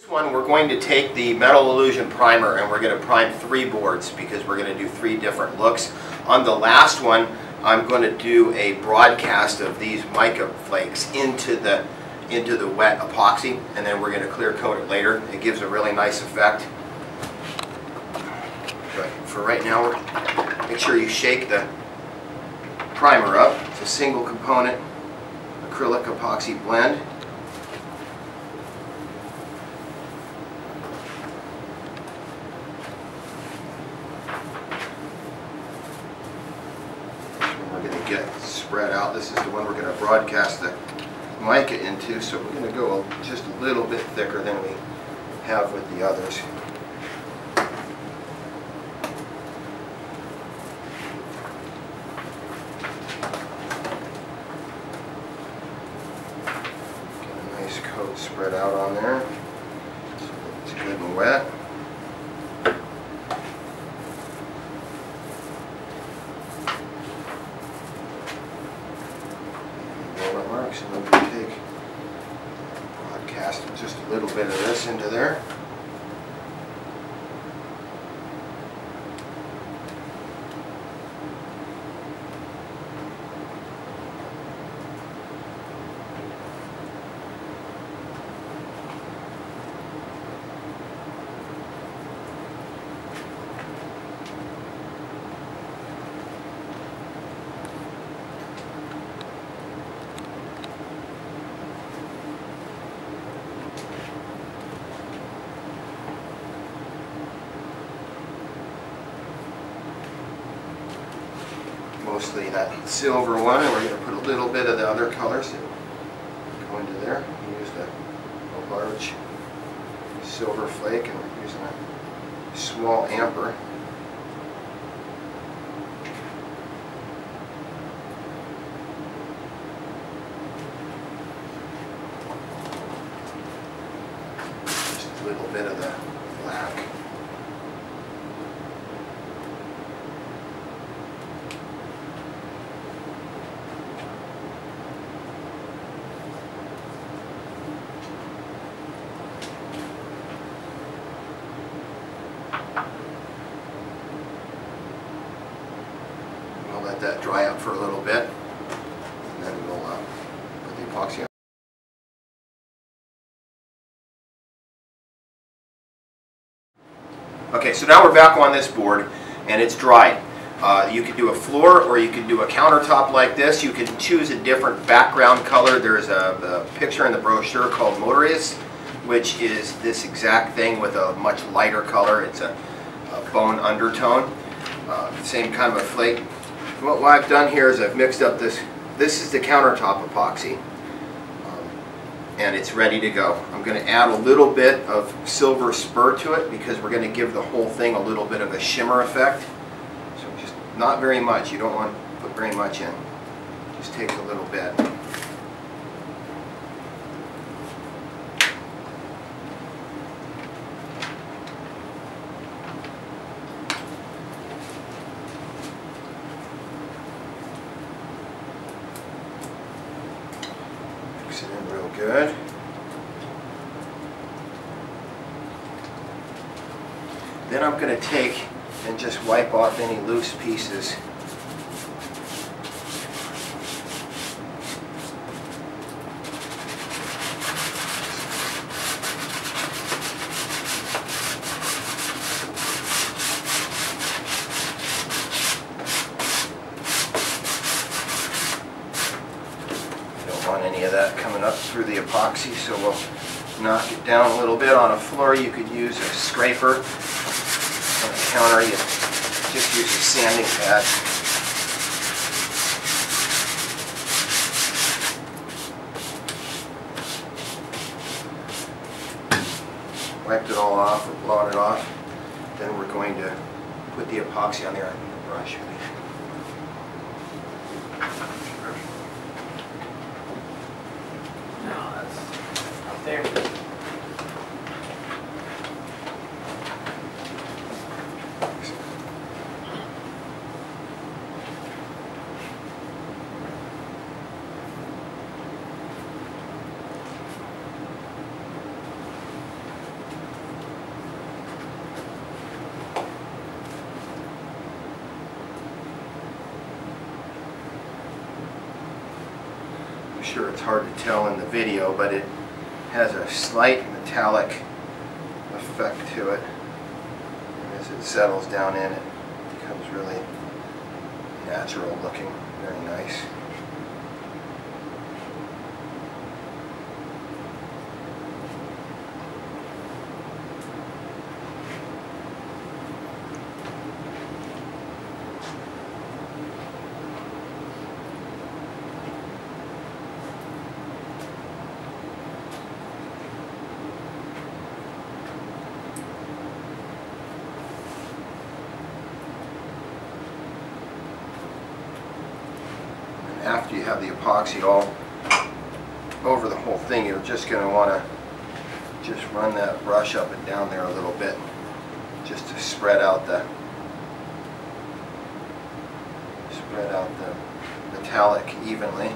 This one we're going to take the Metal Illusion primer and we're going to prime 3 boards because we're going to do 3 different looks. On the last one I'm going to do a broadcast of these mica flakes into the wet epoxy, and then we're going to clear coat it later. It gives a really nice effect. But for right now, make sure you shake the primer up. It's a single component acrylic epoxy blend. We're going to get spread out. This is the one we're going to broadcast the mica into, so we're going to go just a little bit thicker than we have with the others. Get a nice coat spread out on there so that it's good and wet. Marks, and then we take broadcast just a little bit of this into there. Mostly that silver one, and we're going to put a little bit of the other colors that go into there. We used a large silver flake, and we're using a small amber. Just a little bit of the black. We'll let that dry up for a little bit, and then we'll put the epoxy on. Okay, so now we're back on this board, and it's dried. You could do a floor, or you could do a countertop like this. You can choose a different background color. There's a picture in the brochure called Modariz, which is this exact thing with a much lighter color. It's a bone undertone. Same kind of a flake. What I've done here is I've mixed up this. This is the countertop epoxy, and it's ready to go. I'm going to add a little bit of silver spur to it because we're going to give the whole thing a little bit of a shimmer effect. So just not very much. You don't want to put very much in. Just takes a little bit. Mix it in real good. Then I'm going to take and just wipe off any loose pieces. Any of that coming up through the epoxy, so we'll knock it down a little bit. On a floor you could use a scraper. On a counter you just use a sanding pad. Wiped it all off or blown it off. Then we're going to put the epoxy on there on the brush. There. sure it's hard to tell in the video, but it has a slight metallic effect to it. And as it settles down in, it becomes really natural looking, very nice. After you have the epoxy all over the whole thing, you're just going to want to just run that brush up and down there a little bit, just to spread out the metallic evenly.